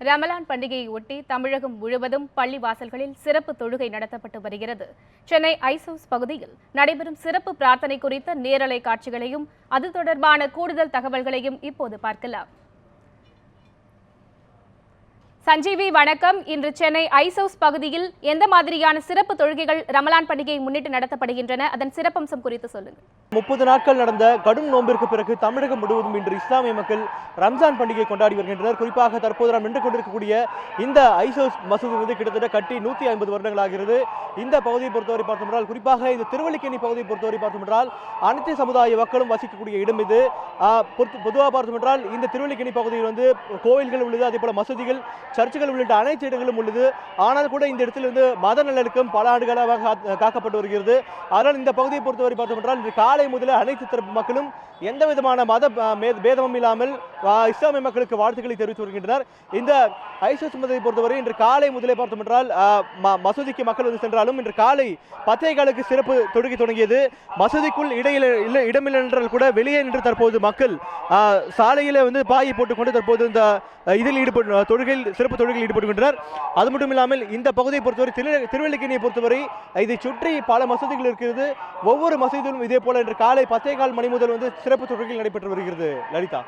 ரமலான் பண்டிகையை ஒட்டி தமிழகம் முழுவதும் பள்ளி வாசல்களில் சிறப்பு தொழுகை நடத்தப்பட்டு வருகிறது. சென்னை ஐசவுஸ் பகுதியில் நடைபெறும் சிறப்பு பிரார்த்தனை குறித்த நேரலை காட்சிகளையும் அது தொடர்பான கூடுதல் தகவல்களையும் இப்போது பார்க்கலாம். சஞ்சீவி, வணக்கம். இன்று சென்னை ஐசவுஸ் பகுதியில் எந்த மாதிரியான சிறப்பு தொழுகைகள் ரமலான் பண்டிகையை முன்னிட்டு நடத்தப்படுகின்றன, அதன் சிறப்பம்சம் குறித்து சொல்லுங்கள். 30 நாட்கள் நடந்த கடும் நோம்பிற்கு பிறகு தமிழகம் முழுவதும் இன்று இஸ்லாமிய மக்கள் ரம்ஜான் பண்டிகையை கொண்டாடி வருகின்றனர். குறிப்பாக தற்போது நாம் நின்று கொண்டிருக்கக்கூடிய இந்த ஐசவுஸ் மசூதி கிட்டத்தட்ட கட்டி 150 வருடங்களாகிறது. இந்த பகுதியை பொறுத்தவரை பார்த்தோம்னால், குறிப்பாக இந்த திருவல்லிக்கேணி பகுதியை பொறுத்தவரை பார்த்தோம்னால் அனைத்து சமுதாய மக்களும் வசிக்கக்கூடிய இடம் இது. பொதுவாக பார்த்தோம் என்றால் இந்த திருவல்லிக்கேணி பகுதியில் கோவில்கள் உள்ளது, அதே போல மசூதிகள், சர்ச்சுகள் உள்ளிட்ட அனைத்து இடங்களும் உள்ளது. ஆனால் கூட இந்த இடத்தில் மத நல்லடக்கம் பல ஆண்டுகளாக காக்கப்பட்டு வருகிறது. அதனால் இந்த பகுதியை பொறுத்தவரை பார்த்தோம் என்றால் இன்று காலை முதலில் அனைத்து தரப்பு மக்களும் எந்த விதமான மத பேதமும் இல்லாமல் இஸ்லாமிய மக்களுக்கு வாழ்த்துக்களை தெரிவித்து வருகின்றனர். இந்த ஐசவுஸ் மசூதியை பொறுத்தவரை இன்று காலை முதலே பார்த்தோம் என்றால் மசூதிக்கு மக்கள் சென்றாலும் இன்று காலை 10:15 சிறப்பு தொழுகை தொடங்கியது. மசூதிக்குள் இடமில்லை என்றால் கூட வெளியே நின்று தற்போது மக்கள் சாலையில் பாயை போட்டுக்கொண்டு தற்போது இந்த இதில் சிறப்பு தொழுகையில் ஈடுபடுகின்றனர். அது மட்டும் இல்லாமல் இந்த பகுதியை பொறுத்தவரை திருவல்லிக்கேணியை பொறுத்தவரை இதை சுற்றி பல மசூதிகள் இருக்கிறது. ஒவ்வொரு மசூதியிலும் இதே போல இன்று காலை 10:15 மணி முதல் சிறப்பு தொழுகைகள் நடைபெற்று வருகிறது. லலிதா.